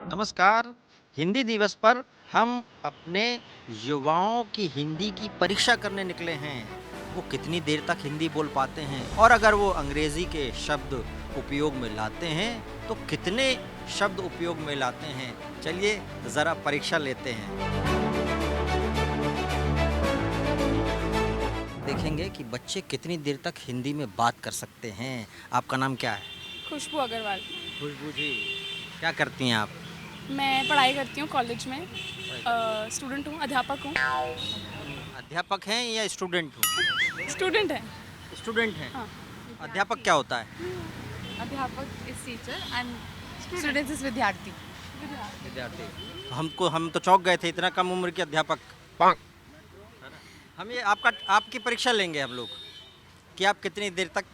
नमस्कार। हिंदी दिवस पर हम अपने युवाओं की हिंदी की परीक्षा करने निकले हैं। वो कितनी देर तक हिंदी बोल पाते हैं और अगर वो अंग्रेज़ी के शब्द उपयोग में लाते हैं, तो कितने शब्द उपयोग में लाते हैं। चलिए ज़रा परीक्षा लेते हैं। देखेंगे कि बच्चे कितनी देर तक हिंदी में बात कर सकते हैं। आपका नाम क्या है? खुशबू अग्रवाल। खुशबू जी। क्या करती हैं आप? मैं पढ़ाई करती हूँ कॉलेज में। स्टूडेंट हूँ, अध्यापक हूँ। अध्यापक हैं या स्टूडेंट हूँ? स्टूडेंट है। स्टूडेंट हैं। हाँ। अध्यापक क्या होता है? अध्यापक is teacher and students is विद्यार्थी। विद्यार्थी। तो हम तो चौंक गए थे, इतना कम उम्र के अध्यापक। है ना? हम ये आपकी परीक्षा लेंगे हम लोग कि आप कितनी देर तक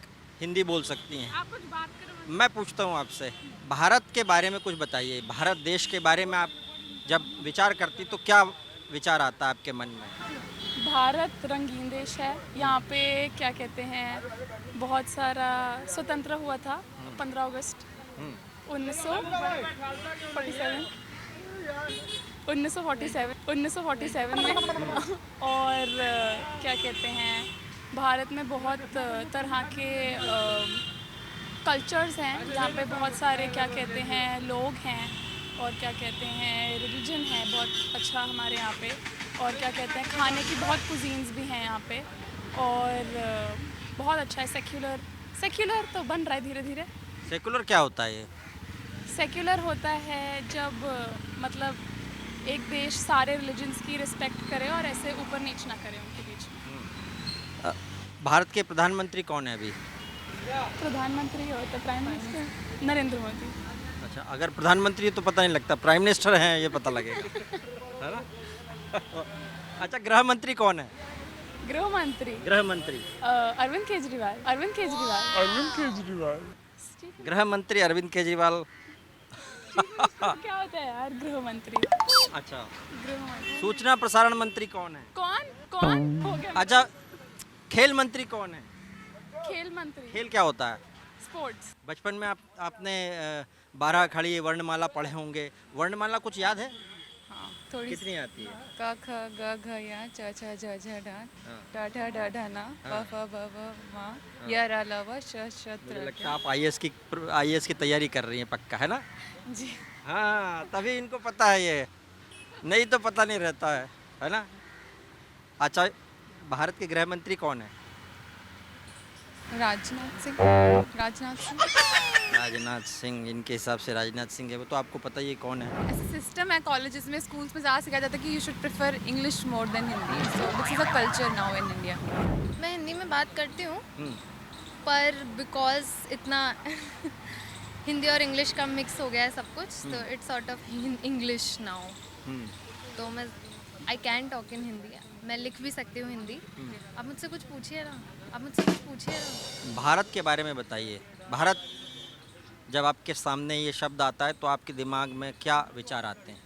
हिंदी बोल सकती हैं। आप कुछ बात करो। मैं पूछता हूँ आपसे, भारत के बारे में कुछ बताइए। भारत देश के बारे में आप जब विचार करती तो क्या विचार आता है आपके मन में? भारत रंगीन देश है। यहाँ पे क्या कहते हैं, बहुत सारा स्वतंत्र हुआ था 15 अगस्त हम्म, 1947 1947 में। और क्या कहते हैं, भारत में बहुत तरह के कल्चर्स हैं, जहाँ पे बहुत सारे क्या कहते हैं लोग हैं, और क्या कहते हैं रिलीजन है बहुत अच्छा हमारे यहाँ पे। और क्या कहते हैं, खाने की बहुत कुजीन्स भी हैं यहाँ पे। और बहुत अच्छा है। सेक्युलर सेक्युलर तो बन रहा है धीरे धीरे। सेकुलर क्या होता है ये? सेक्युलर होता है जब मतलब एक देश सारे रिलीजन्स की रिस्पेक्ट करे और ऐसे ऊपर नीच ना करे उनके बीच में। अ, भारत के प्रधानमंत्री कौन है अभी? प्रधानमंत्री होता है प्राइम मिनिस्टर नरेंद्र मोदी। अच्छा, अगर प्रधानमंत्री तो पता नहीं लगता, प्राइम मिनिस्टर हैं ये पता लगेगा। है ना? अच्छा, गृह मंत्री कौन है? गृह मंत्री गृह मंत्री। अरविंद केजरीवाल। गृह मंत्री अरविंद केजरीवाल। क्या होता है यार गृह मंत्री? अच्छा, गृह मंत्री सूचना प्रसारण मंत्री कौन है? कौन कौन हो गया? अच्छा, खेल मंत्री कौन है? खेल मंत्री खेल क्या होता है? स्पोर्ट्स। बचपन में आपने 12 खड़ी वर्णमाला पढ़े होंगे। वर्णमाला कुछ याद है? हाँ थोड़ी कितनी आती है? क ख ग घ या च छ झ झ ढ हाँ, ट ठ ड ढ न प हाँ, फ ब भ म हाँ। य र ल व श श मुझे त्र लगता है आप आईएएस की तैयारी कर रही हैं, पक्का है ना? जी। हाँ, तभी इनको पता है ये, नहीं तो पता नहीं रहता है ना? अच्छा, भारत के गृह मंत्री कौन है? राजनाथ सिंह। राजनाथ सिंह। राजनाथ सिंह। इनके हिसाब से राजनाथ सिंह है, वो तो आपको पता ही है कौन है। ऐसा सिस्टम है कॉलेजेस में, स्कूल्स में ज़्यादा सिखाया जाता है कि you should prefer English more than Hindi, so this is a culture now in India. मैं हिंदी में बात करती हूँ, हम्म, पर बिकॉज इतना हिंदी और इंग्लिश का मिक्स हो गया है सब कुछ, तो it's sort of English now. Hmm, तो मैं I can talk in Hindi. मैं लिख भी सकती हूँ हिंदी। आप मुझसे कुछ पूछिए ना। भारत के बारे में बताइए। भारत, जब आपके सामने ये शब्द आता है तो आपके दिमाग में क्या विचार आते हैं?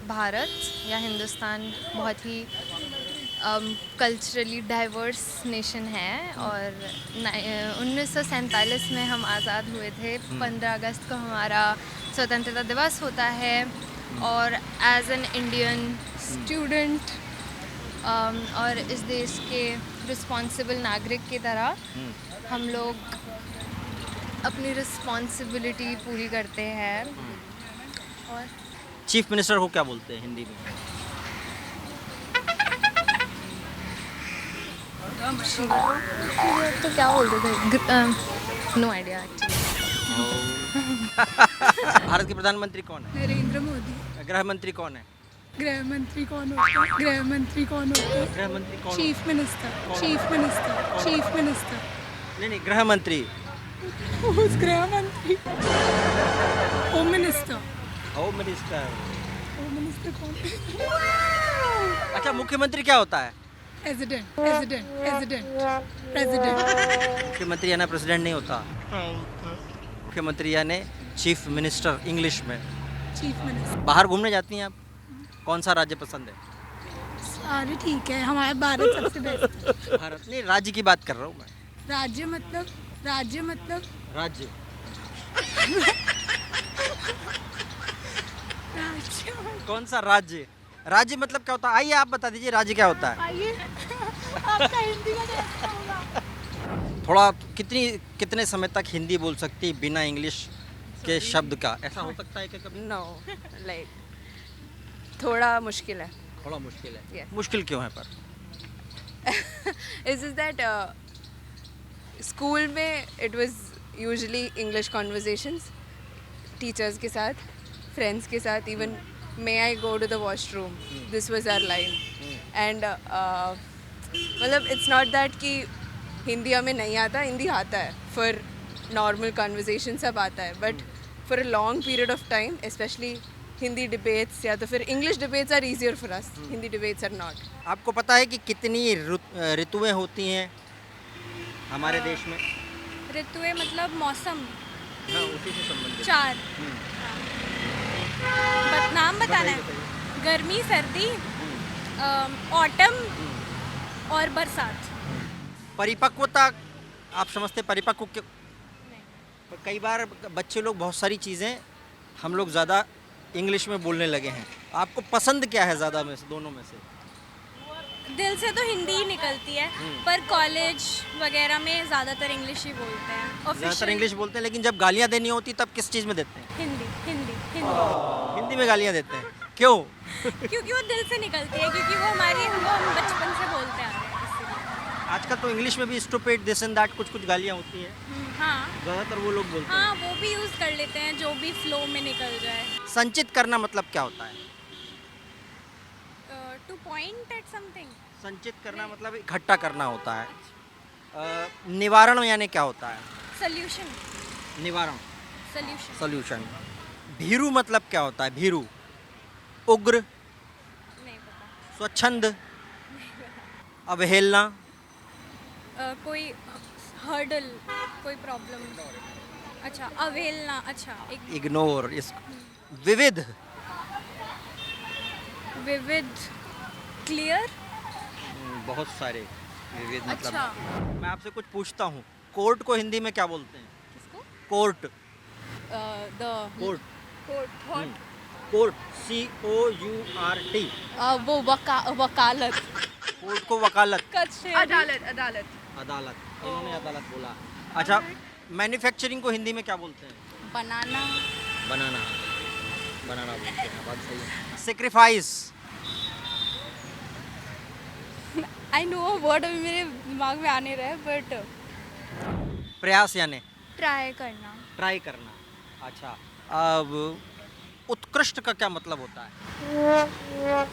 भारत या हिंदुस्तान बहुत ही कल्चरली डाइवर्स नेशन है, और 1947 में हम आज़ाद हुए थे। 15 अगस्त को हमारा स्वतंत्रता दिवस होता है, और एज एन इंडियन स्टूडेंट और इस देश के रिस्पॉन्सिबल नागरिक की तरह हम लोग अपनी रिस्पॉन्सिबिलिटी पूरी करते हैं। और चीफ मिनिस्टर को क्या बोलते हैं हिंदी में? तो क्या बोलते थे, नो आइडिया एक्चुअली। भारत के प्रधानमंत्री कौन है? नरेंद्र मोदी। गृह मंत्री कौन है? गृह मंत्री कौन होता है? गृह मंत्री कौन होता है? गृह मंत्री कौन? Chief minister. Chief minister. Chief minister. नहीं नहीं, गृह मंत्री। गृह मंत्री। Home minister. Home minister. Home minister कौन? अच्छा, मुख्यमंत्री क्या होता है? प्रेसिडेंट। प्रेसिडेंट। प्रेसिडेंट। प्रेसिडेंट। मुख्यमंत्री यानी प्रेसिडेंट नहीं होता। मुख्यमंत्री यानी चीफ मिनिस्टर इंग्लिश में। Chief minister. बाहर घूमने जाती हैं आप? कौन सा राज्य पसंद है? सारे ठीक है, हमारा भारत सबसे बेस्ट। भारत नहीं, राज्य की बात कर रहा हूँ मैं। राज्य मतलब राज्य कौन सा राज्य? राज्य मतलब क्या होता है? आइए आप बता दीजिए राज्य क्या होता है? आइए आपका हिंदी का कैसा होगा? थोड़ा कितने समय तक हिंदी बोल सकती है बिना इंग्लिश के शब्द का? ऐसा हो सकता है कि कभी? नो लाइक थोड़ा मुश्किल है. थोड़ा मुश्किल है। Yes. मुश्किल क्यों है पर? It's just that स्कूल में it was usually English conversations teachers के साथ, फ्रेंड्स के साथ. Even may I go to the washroom, this was our line. And मतलब it's not that कि हिंदी हमें नहीं आता, हिंदी आता है for normal conversation सब आता है, but for a long period of time, especially Hindi debates या तो फिर English debates are easier for us, Hindi debates are not. आपको पता है कि कितनी ऋतुएं होती हैं हमारे देश में? ऋतुएं मतलब मौसम. हाँ, उसी से संबंधित। 4. नाम बताना है. गर्मी, सर्दी, ऑटम और बरसात. परिपक्वता आप समझते परिपक्व पर कई बार बच्चे लोग बहुत सारी चीज़ें हम लोग ज़्यादा इंग्लिश में बोलने लगे हैं. आपको पसंद क्या है ज़्यादा में से, दोनों में से? दिल से तो हिंदी ही निकलती है, पर कॉलेज वगैरह में ज़्यादातर इंग्लिश ही बोलते हैं. ज़्यादातर Official इंग्लिश बोलते हैं, लेकिन जब गालियाँ देनी होती तब किस चीज़ में देते हैं? हिंदी हिंदी हिंदी. हिंदी में गालियाँ देते हैं. क्यों? क्योंकि वो दिल से निकलती है, क्योंकि वो हम बचपन से बोलते आ रहे हैं इसलिए. आजकल तो इंग्लिश में भी स्टूपिड, दिस एंड दैट कुछ गालियाँ होती हैं. हाँ ज़्यादातर वो लोग बोलते हैं. हाँ, वो भी यूज़ कर लेते हैं जो भी फ्लो में निकल जाए. संचित करना मतलब क्या होता है? Two point eight something. संचित करना मतलब इकट्ठा करना होता है. निवारण यानी क्या होता है? सोल्यूशन. निवारण, सोल्यूशन. सॉल्यूशन. भीरू मतलब क्या होता है? भीरू, उग्र, नहीं पता. स्वच्छंद, अवहेलना, कोई हर्डल, कोई प्रॉब्लम. अच्छा, अवहेलना. अच्छा, एक इग्नोर. इस विविध, विविध, क्लियर. बहुत सारे विविध मतलब. अच्छा. मैं आपसे कुछ पूछता हूँ, कोर्ट को हिंदी में क्या बोलते हैं? किसको? Court. The court. Court. Court, COURT. वो वकालत. कोर्ट को वकालत. कचहरी. अदालत. अदालत. इन्होंने अदालत बोला. अच्छा, मैन्युफैक्चरिंग को हिंदी में क्या बोलते हैं? बनाना. बनाना. बनाना बोलते हैं. बात सही है. सेक्रीफाइस. आई नो वर्ड अभी मेरे दिमाग में आ नहीं रहा है, बट प्रयास यानी ट्राई करना. ट्राई करना. अच्छा, अब उत्कृष्ट का क्या मतलब होता है?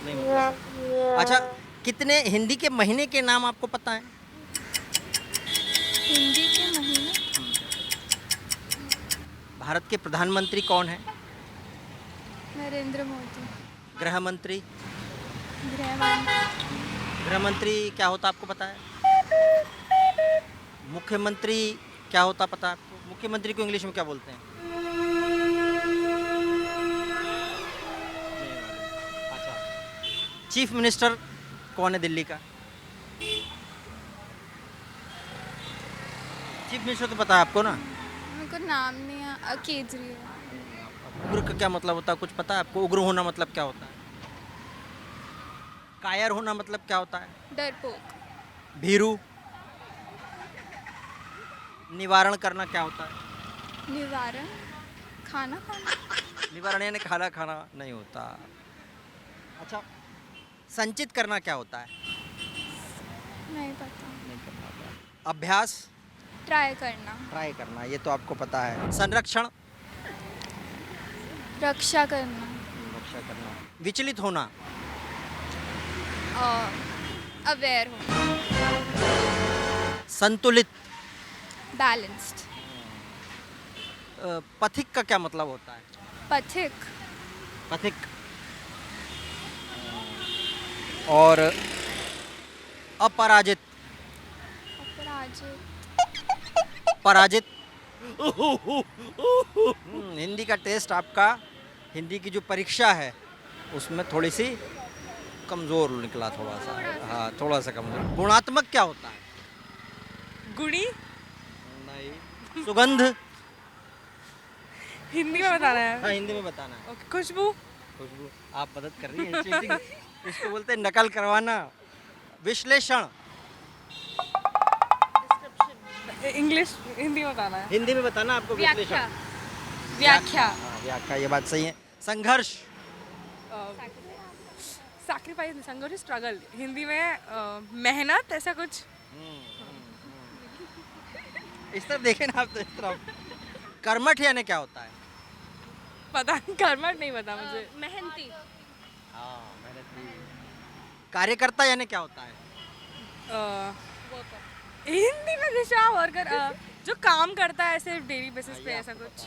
नहीं मतलब. अच्छा, कितने हिंदी के महीने के नाम आपको पता है? हिंदी के महीने. भारत के प्रधानमंत्री कौन है? नरेंद्र मोदी. गृह मंत्री. गृहमंत्री. गृह मंत्री क्या होता आपको पता है? मुख्यमंत्री क्या होता पता है आपको? मुख्यमंत्री को इंग्लिश में क्या बोलते हैं? अच्छा, चीफ मिनिस्टर कौन है दिल्ली का? चीफ मिनिस्टर तो पता है आपको ना? मेरे को नाम नहीं है. केजरीवाल. उग्र का क्या मतलब होता है, कुछ पता है आपको? उग्र होना मतलब क्या होता है? कायर होना मतलब क्या होता है? डरपोक. भीरू. निवारण करना क्या होता है? निवारण. खाना खाना. निवारण यानी खाना खाना नहीं होता. अच्छा, संचित करना क्या होता है? नहीं पता. नहीं पता. अभ्यास. ट्राई करना. ट्राई करना, ये तो आपको पता है. संरक्षण. रक्षा करना. रक्षा करना. विचलित होना. अवेयर हो. संतुलित. बैलेंस्ड. पथिक का क्या मतलब होता है? पथिक. पथिक. और अपराजित. अपराजित. पराजित. हिंदी का टेस्ट आपका, हिंदी की जो परीक्षा है उसमें थोड़ी सी कमज़ोर निकला, थोड़ा सा. हाँ, थोड़ा सा कमज़ोर. गुणात्मक क्या होता है? गुणी. नहीं. सुगंध. हिंदी में बताना है. हाँ, हिंदी में बताना है. ओके. खुशबू. खुशबू आप मदद कर रही हैं चीटिंग इसको बोलते हैं नकल करवाना विश्लेषण इंग्लिश हिंदी बताना है हिंदी में बताना आपको विश्लेषण व्याख्या हाँ, व्याख्या ये बात सही है संघर्ष सैक्रिफाइस संघर्ष स्ट्रगल हिंदी में मेहनत ऐसा कुछ इस तरफ देखें ना आप तो इस तरफ कर्मठ यानी क्या होता है पता कर्मठ नहीं पता मुझे मेहनती हाँ मेहनती कार्यकर्ता यानी क्या होता है हिंदी में दिशा वर्कर जो काम करता है ऐसे डेली बेसिस पे ऐसा कुछ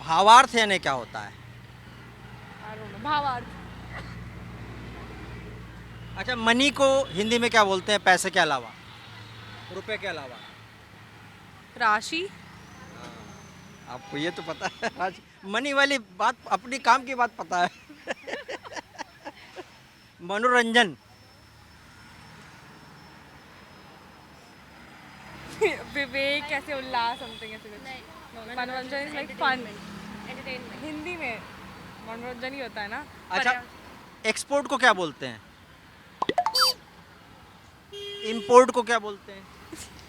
भावार्थ यानी क्या होता है I don't know, भावार्थ अच्छा मनी को हिंदी में क्या बोलते हैं पैसे के अलावा रुपए के अलावा राशि आपको ये तो पता है आज मनी वाली बात अपनी काम की बात पता है मनोरंजन विवेक ऐसे उल्लास समथिंग ऐसे कुछ मनोरंजन इज लाइक फन हिंदी में मनोरंजन ही होता है ना अच्छा एक्सपोर्ट को क्या बोलते हैं इंपोर्ट को क्या बोलते हैं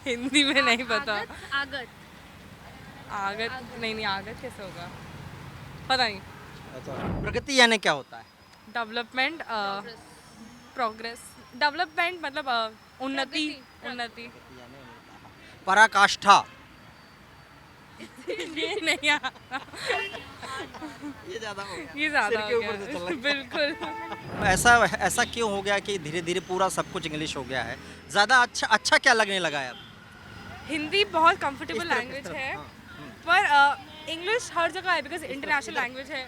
हिंदी में नहीं पता आगत आगत नहीं आगत कैसे होगा पता नहीं अच्छा प्रगति यानी क्या होता है डेवलपमेंट प्रोग्रेस डेवलपमेंट मतलब उन्नति उन्नति पराकाष्ठा ये नहीं आता ये ज्यादा हो गया ये ज्यादा सिर के हो ऊपर से गया। चला गया। बिल्कुल ऐसा ऐसा क्यों हो गया कि धीरे धीरे पूरा सब कुछ इंग्लिश हो गया है ज्यादा अच्छा क्या लगने लगा है अब हिंदी बहुत कंफर्टेबल इस तरफ, लैंग्वेज है हाँ, पर इंग्लिश हर जगह है बिकॉज इंटरनेशनल लैंग्वेज है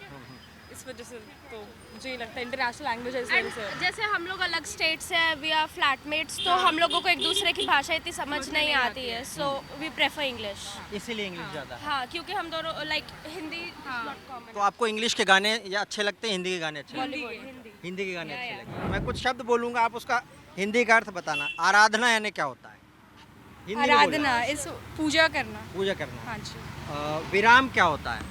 इस वजह से तो मुझे ये लगता है इंटरनेशनल लैंग्वेज है इस वजह से जैसे हम लोग अलग स्टेट से हैं वी आर फ्लैटमेट्स तो हम लोगों को एक दूसरे की भाषा इतनी समझ नहीं आती है सो वी प्रेफर इंग्लिश इसीलिए इंग्लिश ज्यादा है हाँ क्योंकि हम दोनों लाइक हिंदी नॉट कॉमन तो आपको इंग्लिश के गाने या अच्छे लगते हैं हिंदी के गाने अच्छे लगते हैं हिंदी हिंदी के गाने अच्छे लगते हैं मैं कुछ शब्द बोलूंगा आप उसका हिंदी का अर्थ बताना आराधना यानी क्या होता है हिंदी में बोलो। आराधना इस पूजा करना पूजा करना हाँ जी विराम क्या होता है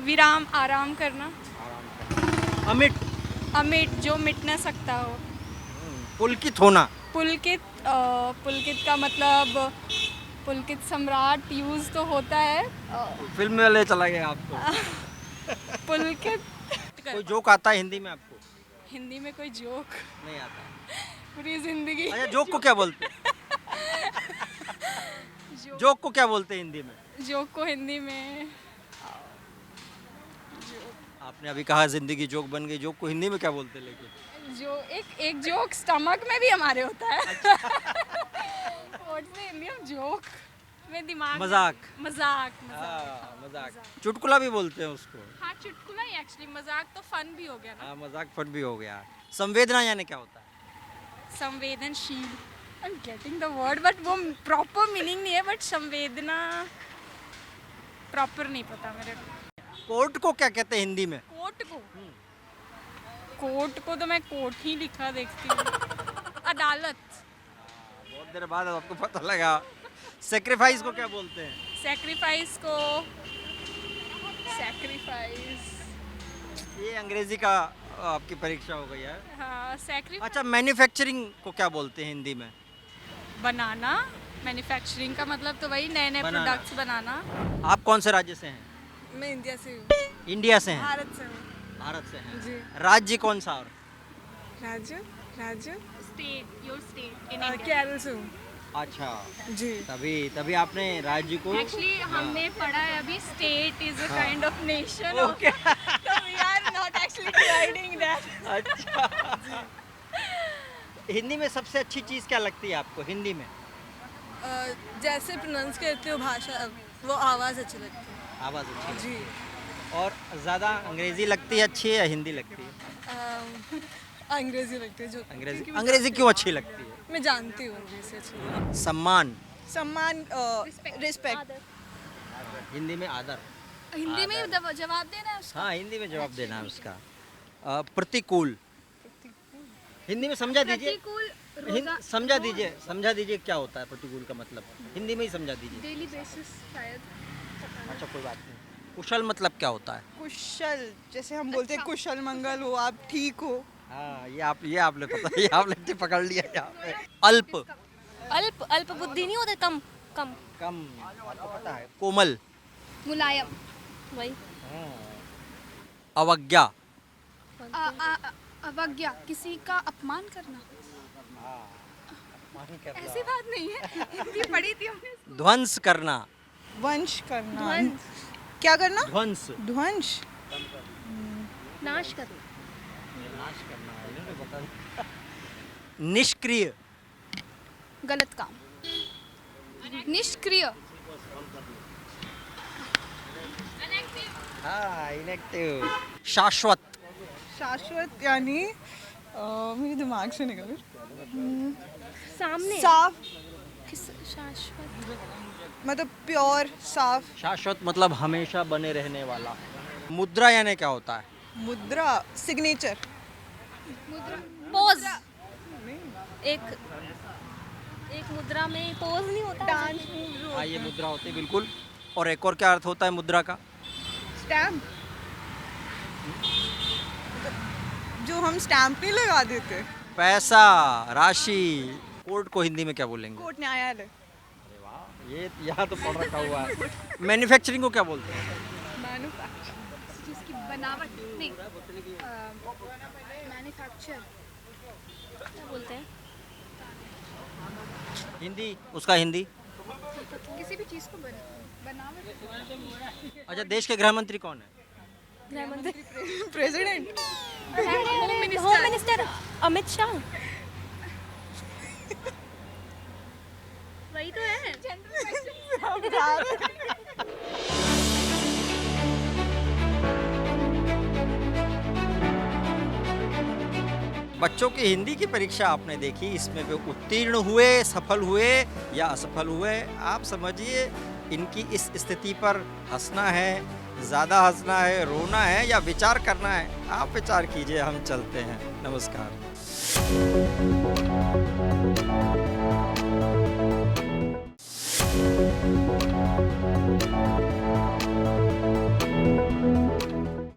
विराम आराम करना आराम करना अमिट अमिट जो मिट न सकता हो पुलकित होना पुलकित पुलकित का मतलब पुलकित सम्राट यूज तो होता है फिल्म में ले चला गया आपको पुलकित कोई जोक आता है हिंदी में आपको हिंदी में कोई जोक नहीं आता पूरी जिंदगी अच्छा जोक को क्या बोलते हैं जोक को क्या बोलते हैं हिंदी में जोक को हिंदी में आपने अभी कहा जिंदगी जोक बन गई जोक को हिंदी में क्या बोलते हैं लेकिन जो एक जोक स्टमक में भी हमारे होता है what's the Hindi of joke में दिमाग मजाक मजाक मजाक चुटकुला भी बोलते हैं उसको हाँ चुटकुला ही एक्चुअली मजाक तो फन भी हो गया ना हाँ मजाक फट भी हो गया संवेदना यानी क्या होता है संवेदनशील I am getting the word but वो प्रॉपर मीनिंग नहीं है बट संवेदना प्रॉपर नहीं पता मेरे को कोर्ट को क्या कहते हैं हिंदी में कोर्ट को तो मैं कोर्ट ही लिखा देखती हूँ अदालत बहुत देर बाद आपको पता लगा सेक्रीफाइस को क्या बोलते हैं सैक्रिफाइस को सैक्रिफाइस ये अंग्रेजी का आपकी परीक्षा हो गई है हाँ सैक्रिफाइस अच्छा मैन्युफैक्चरिंग को क्या बोलते हैं हिंदी में बनाना मैन्युफैक्चरिंग का मतलब तो वही नए नए बनाना। प्रोडक्ट्स बनाना आप कौन से राज्य से हैं मैं इंडिया से हूँ इंडिया से हैं भारत से हूँ भारत से हैं जी राज्य कौन सा और राज्य state your state in Kerala से हूँ अच्छा जी तभी तभी आपने राज्य को एक्चुअली हमने पढ़ा है अभी स्टेट इज अ हाँ। Kind of nation okay so we are not actually dividing that अच्छा हिंदी में सबसे अच्छी चीज़ क्या लगती है आपको हिंदी में जैसे प्रोनाउंस करते हो भाषा वो आवाज़ अच्छी लगती है आवाज़ अच्छी जी है और ज़्यादा अंग्रेज़ी लगती है अच्छी है या हिंदी लगती है अंग्रेजी लगती है जो अंग्रेज़ी अंग्रेज़ी क्यों अच्छी लगती है मैं जानती हूँ अंग्रेजी अच्छी सम्मान सम्मान रिस्पेक्ट हिंदी में आदर हिंदी में जवाब देना है उसका हाँ हिंदी में जवाब देना है उसका प्रतिकूल हिंदी में समझा दीजिए समझा दीजिए क्या होता है प्रतिकूल का मतलब हिंदी में ही समझा दीजिए डेली बेसिस शायद अच्छा कोई बात नहीं कुशल मतलब क्या होता है? कुशल, जैसे हम बोलते हैं कुशल मंगल हो, आप ठीक हो। हाँ, ये आपने पता, ये आपने पकड़ लिया यहाँ पे। अल्प, अल्प अल्प बुद्धि नहीं होते, कम कम कम, आपको पता है। कोमल, मुलायम, वही। अवज्ञा, अवज्ञा, किसी का अपमान करना। ऐसी बात नहीं है, हिंदी पढ़ी थी हमने। ध्वंस करना, वंश करना, क्या करना? ध्वंस, ध्वंस, नाश करना, निष्क्रिय, गलत काम। निष्क्रिय, हाँ, इनएक्टिव। शाश्वत, शाश्वत यानी मेरे दिमाग से निकल गया। सामने साफ, शाश्वत, मतलब प्योर, साफ। शाश्वत मतलब हमेशा बने रहने वाला। मुद्रा यानी क्या होता है? मुद्रा, सिग्नेचर। पोज, एक एक मुद्रा में पोज नहीं होता। डांस मूव, हाँ, ये मुद्रा होती है बिल्कुल। और एक और क्या अर्थ होता है मुद्रा का? स्टैम्प, जो हम स्टैम्प नहीं लगा देते। पैसा, राशि। कोर्ट को हिंदी में क्या बोलेंगे? कोर्ट, न्यायालय। ये यहाँ तो पढ़ रखा हुआ है। मैन्युफैक्चरिंग को क्या बोलते हैं? मैन्युफैक्चर, जिसकी बनावट नहीं, मैन्युफैक्चर क्या बोलते हैं? हिंदी, उसका हिंदी। किसी भी चीज़ को बनावट। अच्छा, देश के गृह मंत्री कौन है? गृह मंत्री, president. Home minister Amit Shah. वही तो है। बच्चों की हिंदी की परीक्षा आपने देखी, इसमें वे उत्तीर्ण हुए, सफल हुए या असफल हुए, आप समझिए। इनकी इस स्थिति पर हंसना है, ज़्यादा हंसना है, रोना है या विचार करना है, आप विचार कीजिए। हम चलते हैं, नमस्कार।